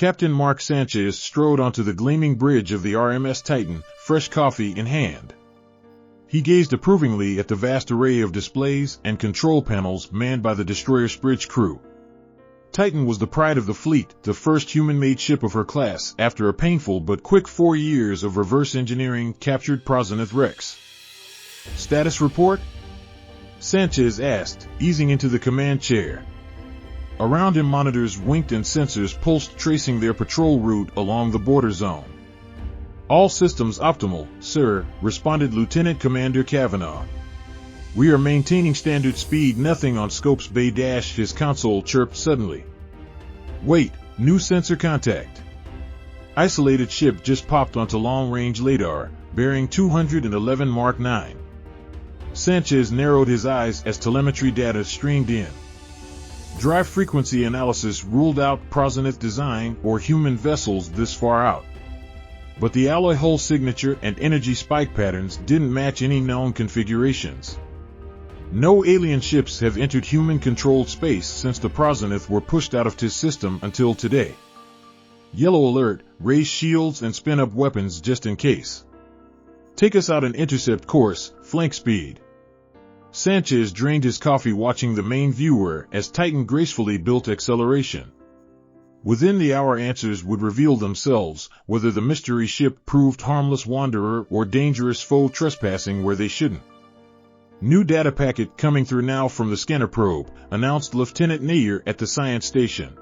Captain Mark Sanchez strode onto the gleaming bridge of the RMS Titan, fresh coffee in hand. He gazed approvingly at the vast array of displays and control panels manned by the destroyer's bridge crew. Titan was the pride of the fleet, the first human-made ship of her class after a painful but quick 4 years of reverse engineering captured Prozenith Rex. Status report? Sanchez asked, easing into the command chair. Around him monitors winked and sensors pulsed, tracing their patrol route along the border zone. All systems optimal, sir, responded Lieutenant Commander Kavanaugh. We are maintaining standard speed, nothing on scopes bay dash, his console chirped suddenly. Wait, new sensor contact. Isolated ship just popped onto long-range radar, bearing 211 Mark 9. Sanchez narrowed his eyes as telemetry data streamed in. Drive frequency analysis ruled out Prozenith design or human vessels this far out. But the alloy hull signature and energy spike patterns didn't match any known configurations. No alien ships have entered human-controlled space since the Prozenith were pushed out of his system until today. Yellow alert, raise shields and spin up weapons just in case. Take us out an intercept course, flank speed. Sanchez drained his coffee watching the main viewer as Titan gracefully built acceleration. Within the hour answers would reveal themselves, whether the mystery ship proved harmless wanderer or dangerous foe trespassing where they shouldn't. New data packet coming through now from the scanner probe, announced Lieutenant Nair at the science station.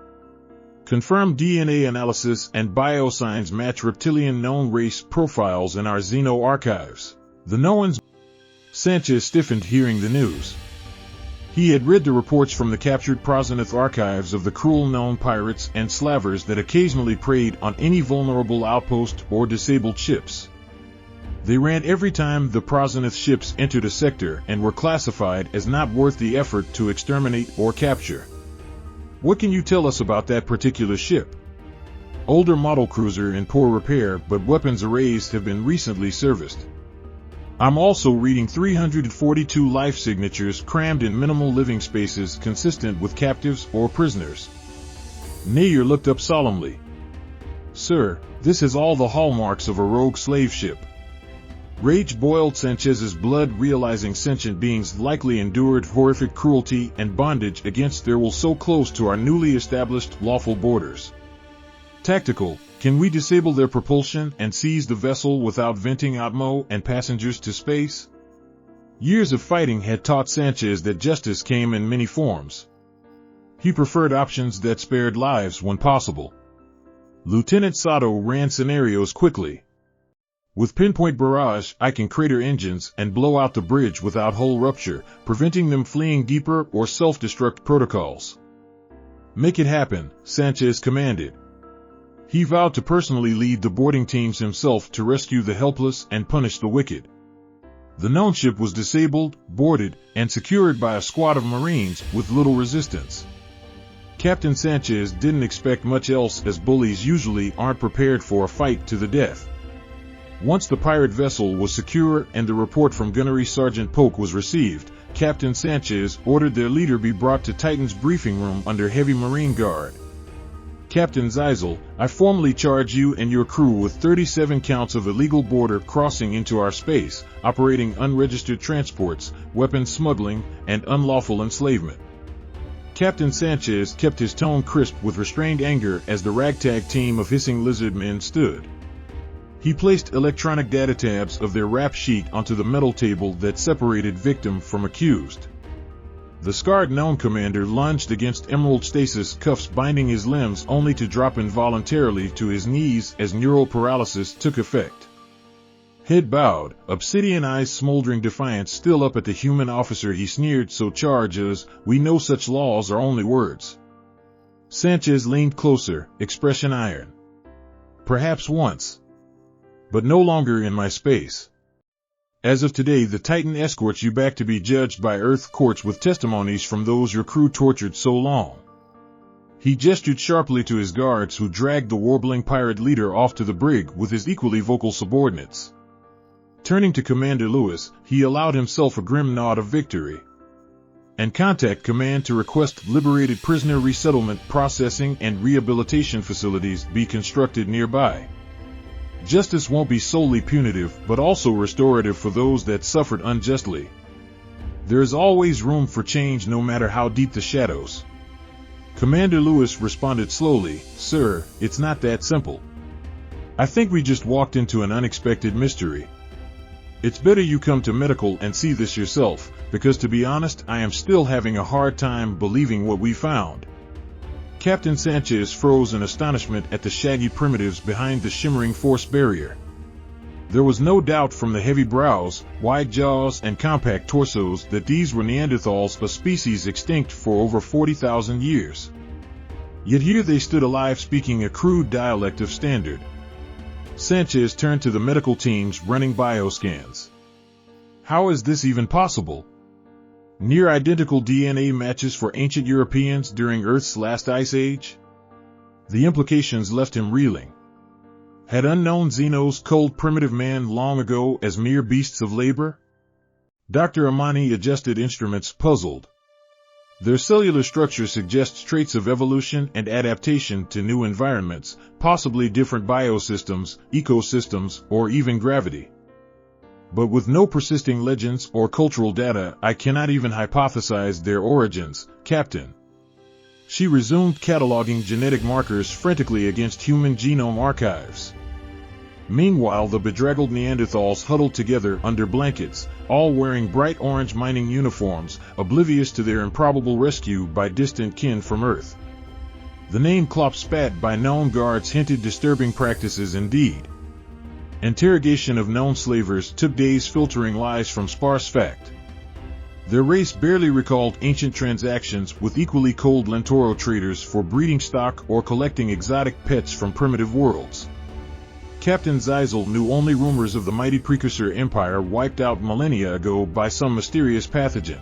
Confirmed DNA analysis and biosigns match reptilian known race profiles in our Xeno archives. The Noans. Sanchez stiffened hearing the news. He had read the reports from the captured Prozenith archives of the cruel known pirates and slavers that occasionally preyed on any vulnerable outpost or disabled ships. They ran every time the Prozenith ships entered a sector and were classified as not worth the effort to exterminate or capture. What can you tell us about that particular ship? Older model cruiser in poor repair, but weapons arrays have been recently serviced. I'm also reading 342 life signatures crammed in minimal living spaces consistent with captives or prisoners. Nair looked up solemnly. Sir, this has all the hallmarks of a rogue slave ship. Rage boiled Sanchez's blood, realizing sentient beings likely endured horrific cruelty and bondage against their will so close to our newly established lawful borders. Tactical, can we disable their propulsion and seize the vessel without venting Atmo and passengers to space? Years of fighting had taught Sanchez that justice came in many forms. He preferred options that spared lives when possible. Lieutenant Sato ran scenarios quickly. With pinpoint barrage, I can crater engines and blow out the bridge without hull rupture, preventing them fleeing deeper or self-destruct protocols. Make it happen, Sanchez commanded. He vowed to personally lead the boarding teams himself to rescue the helpless and punish the wicked. The known ship was disabled, boarded, and secured by a squad of Marines with little resistance. Captain Sanchez didn't expect much else, as bullies usually aren't prepared for a fight to the death. Once the pirate vessel was secure and the report from Gunnery Sergeant Polk was received, Captain Sanchez ordered their leader be brought to Titan's briefing room under heavy Marine guard. Captain Zeisel, I formally charge you and your crew with 37 counts of illegal border crossing into our space, operating unregistered transports, weapons smuggling, and unlawful enslavement. Captain Sanchez kept his tone crisp with restrained anger as the ragtag team of hissing lizard men stood. He placed electronic data tabs of their rap sheet onto the metal table that separated victim from accused. The scarred known commander lunged against emerald stasis cuffs binding his limbs, only to drop involuntarily to his knees as neural paralysis took effect. Head bowed, obsidian eyes smoldering defiance still up at the human officer, he sneered, so charge us, we know such laws are only words. Sanchez leaned closer, expression iron. Perhaps once. But no longer in my space. As of today, the Titan escorts you back to be judged by Earth courts with testimonies from those your crew tortured so long. He gestured sharply to his guards, who dragged the warbling pirate leader off to the brig with his equally vocal subordinates. Turning to Commander Lewis, he allowed himself a grim nod of victory. and contact command to request liberated prisoner resettlement, processing, and rehabilitation facilities be constructed nearby. Justice won't be solely punitive, but also restorative for those that suffered unjustly. There is always room for change no matter how deep the shadows. Commander Lewis responded slowly, "Sir, it's not that simple. I think we just walked into an unexpected mystery. It's better you come to medical and see this yourself, because to be honest, I am still having a hard time believing what we found." Captain Sanchez froze in astonishment at the shaggy primitives behind the shimmering force barrier. There was no doubt from the heavy brows, wide jaws, and compact torsos that these were Neanderthals, a species extinct for over 40,000 years. Yet here they stood alive, speaking a crude dialect of Standard. Sanchez turned to the medical teams running bioscans. "How is this even possible? Near-identical DNA matches for ancient Europeans during Earth's last ice age?" The implications left him reeling. Had unknown Xenos culled primitive man long ago as mere beasts of labor? Dr. Amani adjusted instruments, puzzled. Their cellular structure suggests traits of evolution and adaptation to new environments, possibly different biosystems, ecosystems, or even gravity. But with no persisting legends or cultural data, I cannot even hypothesize their origins, Captain. She resumed cataloging genetic markers frantically against human genome archives. Meanwhile, the bedraggled Neanderthals huddled together under blankets, all wearing bright orange mining uniforms, oblivious to their improbable rescue by distant kin from Earth. The name Klopp spat by known guards hinted disturbing practices indeed. Interrogation of known slavers took days, filtering lies from sparse fact. Their race barely recalled ancient transactions with equally cold Lentoro traders for breeding stock or collecting exotic pets from primitive worlds. Captain Zeisel knew only rumors of the mighty precursor empire wiped out millennia ago by some mysterious pathogen.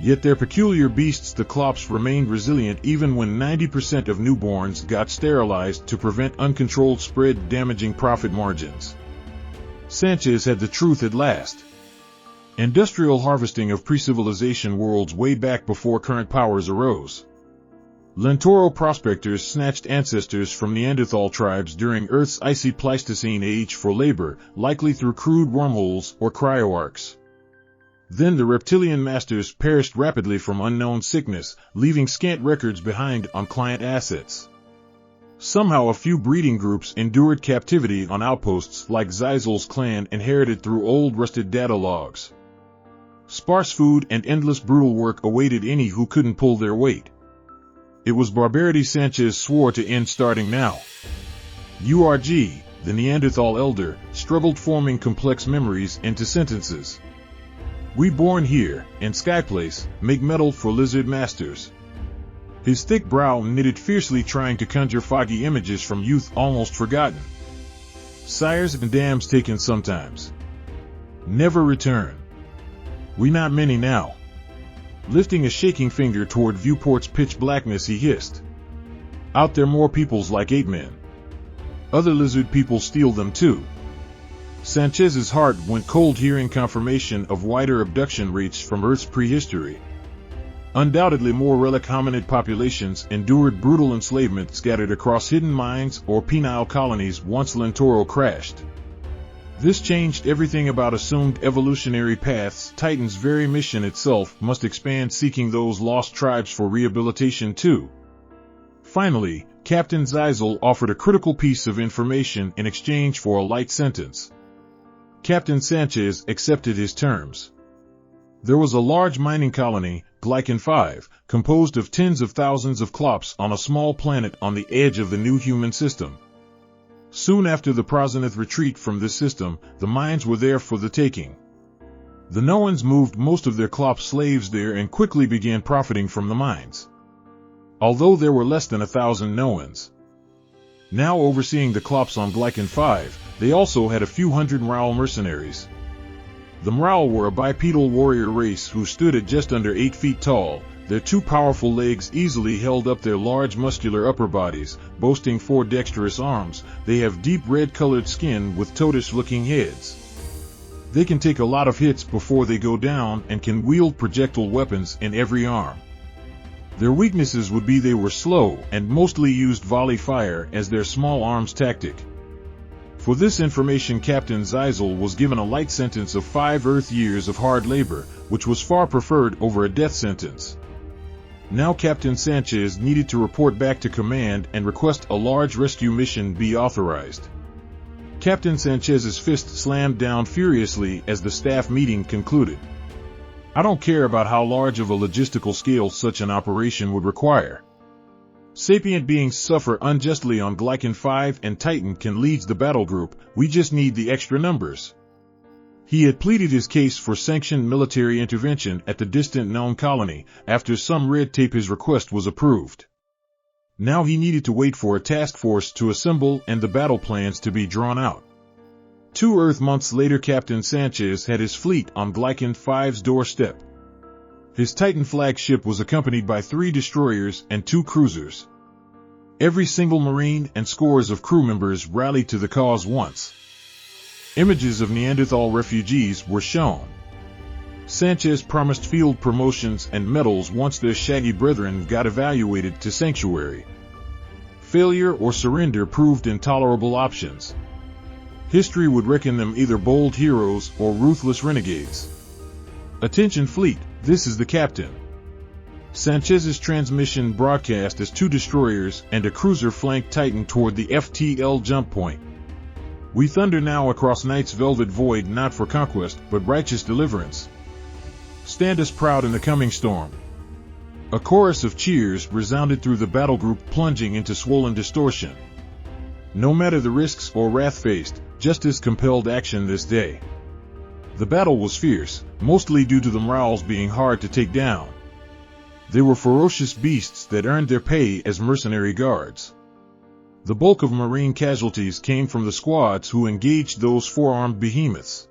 Yet their peculiar beasts, the Klopps, remained resilient even when 90% of newborns got sterilized to prevent uncontrolled spread, damaging profit margins. Sanchez had the truth at last. Industrial harvesting of pre-civilization worlds way back before current powers arose. Lentoro prospectors snatched ancestors from Neanderthal tribes during Earth's icy Pleistocene age for labor, likely through crude wormholes or cryoarcs. Then the reptilian masters perished rapidly from unknown sickness, leaving scant records behind on client assets. Somehow a few breeding groups endured captivity on outposts like Zeisel's clan, inherited through old rusted data logs. Sparse food and endless brutal work awaited any who couldn't pull their weight. It was barbarity Sanchez swore to end starting now. URG, the Neanderthal elder, struggled, forming complex memories into sentences. "We born here, in Skyplace, make metal for lizard masters." His thick brow knitted fiercely, trying to conjure foggy images from youth almost forgotten. "Sires and dams taken sometimes. Never return. We not many now." Lifting a shaking finger toward viewport's pitch blackness, he hissed. "Out there more peoples like 8 men. Other lizard people steal them too." Sanchez's heart went cold hearing confirmation of wider abduction rates from Earth's prehistory. Undoubtedly more relic hominid populations endured brutal enslavement scattered across hidden mines or penile colonies once Lentoro crashed. This changed everything about assumed evolutionary paths. Titan's very mission itself must expand, seeking those lost tribes for rehabilitation too. Finally, Captain Zeisel offered a critical piece of information in exchange for a light sentence. Captain Sanchez accepted his terms. There was a large mining colony, Glycan 5, composed of tens of thousands of Klopps on a small planet on the edge of the new human system. Soon after the Prozenith retreat from this system, the mines were there for the taking. The Noans moved most of their Klopp slaves there and quickly began profiting from the mines. Although there were less than 1,000 Noans now overseeing the Klopps on Glycan 5, they also had a few hundred Mral mercenaries. The Mral were a bipedal warrior race who stood at just under 8 feet tall. Their 2 powerful legs easily held up their large muscular upper bodies, boasting 4 dexterous arms. They have deep red-colored skin with toadish-looking heads. They can take a lot of hits before they go down and can wield projectile weapons in every arm. Their weaknesses would be they were slow and mostly used volley fire as their small arms tactic. For this information, Captain Zeisel was given a light sentence of 5 Earth years of hard labor, which was far preferred over a death sentence. Now Captain Sanchez needed to report back to command and request a large rescue mission be authorized. Captain Sanchez's fist slammed down furiously as the staff meeting concluded. I don't care about how large of a logistical scale such an operation would require. Sapient beings suffer unjustly on Glycan 5 and Titan can lead the battle group, we just need the extra numbers. He had pleaded his case for sanctioned military intervention at the distant known colony. After some red tape, his request was approved. Now he needed to wait for a task force to assemble and the battle plans to be drawn out. 2 Earth months later, Captain Sanchez had his fleet on Glycan 5's doorstep. His Titan flagship was accompanied by 3 destroyers and 2 cruisers. Every single Marine and scores of crew members rallied to the cause once. Images of Neanderthal refugees were shown. Sanchez promised field promotions and medals once their shaggy brethren got evaluated to sanctuary. Failure or surrender proved intolerable options. History would reckon them either bold heroes or ruthless renegades. Attention fleet, this is the captain. Sanchez's transmission broadcast as 2 destroyers and a cruiser flanked Titan toward the FTL jump point. We thunder now across night's velvet void, not for conquest, but righteous deliverance. Stand us proud in the coming storm. A chorus of cheers resounded through the battle group, plunging into swollen distortion. No matter the risks or wrath faced, justice compelled action this day. The battle was fierce, mostly due to the Mrals being hard to take down. They were ferocious beasts that earned their pay as mercenary guards. The bulk of Marine casualties came from the squads who engaged those 4-armed behemoths.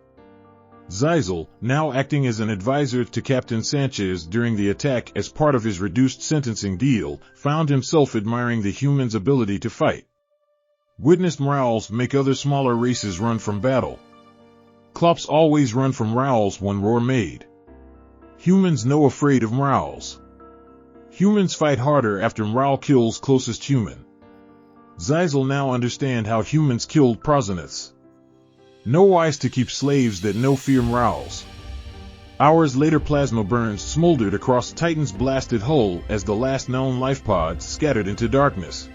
Zeisel, now acting as an advisor to Captain Sanchez during the attack as part of his reduced sentencing deal, found himself admiring the humans' ability to fight. Witnessed Mrals make other smaller races run from battle. Klops always run from Mrals when war made. Humans no afraid of Mrals. Humans fight harder after Mral kills closest human. Zeisel now understand how humans killed Proxenetes. No wise to keep slaves that no fear Mrals. Hours later, plasma burns smoldered across Titan's blasted hull as the last known life pods scattered into darkness.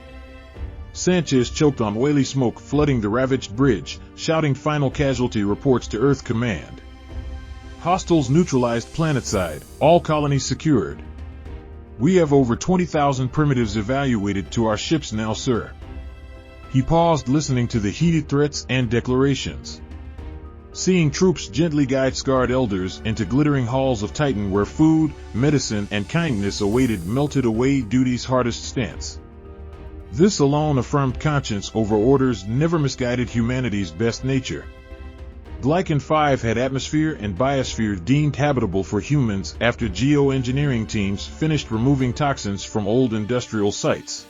Sanchez choked on oily smoke flooding the ravaged bridge, shouting final casualty reports to Earth Command. Hostiles neutralized planetside, all colonies secured. We have over 20,000 primitives evaluated to our ships now, sir. He paused, listening to the heated threats and declarations. Seeing troops gently guide scarred elders into glittering halls of Titan where food, medicine, and kindness awaited melted away duty's hardest stance. This alone affirmed conscience over orders, never misguided humanity's best nature. Glycan 5 had atmosphere and biosphere deemed habitable for humans after geoengineering teams finished removing toxins from old industrial sites.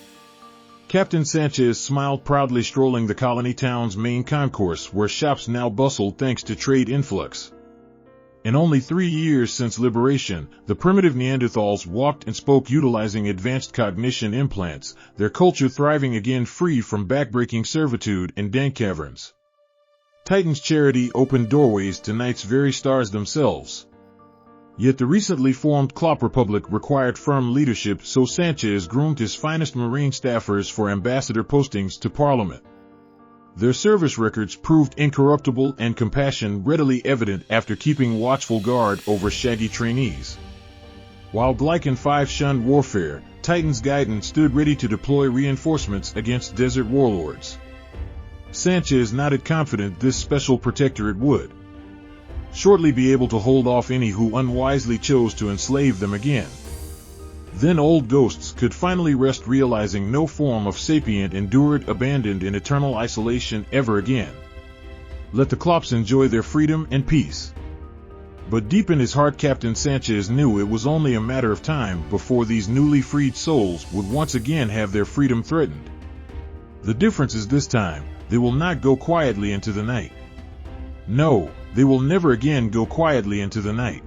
Captain Sanchez smiled proudly, strolling the colony town's main concourse where shops now bustled thanks to trade influx. In only 3 years since liberation, the primitive Neanderthals walked and spoke utilizing advanced cognition implants, their culture thriving again, free from backbreaking servitude in dank caverns. Titan's charity opened doorways to night's very stars themselves. Yet the recently formed Klop Republic required firm leadership, so Sanchez groomed his finest Marine staffers for ambassador postings to Parliament. Their service records proved incorruptible and compassion readily evident after keeping watchful guard over shaggy trainees. While Glycan 5 shunned warfare, Titan's guidance stood ready to deploy reinforcements against desert warlords. Sanchez nodded, confident this special protectorate would shortly be able to hold off any who unwisely chose to enslave them again. Then old ghosts could finally rest, realizing no form of sapient endured abandoned in eternal isolation ever again. Let the Klops enjoy their freedom and peace. But deep in his heart, Captain Sanchez knew it was only a matter of time before these newly freed souls would once again have their freedom threatened. The difference is this time, they will not go quietly into the night. No, They will never again go quietly into the night.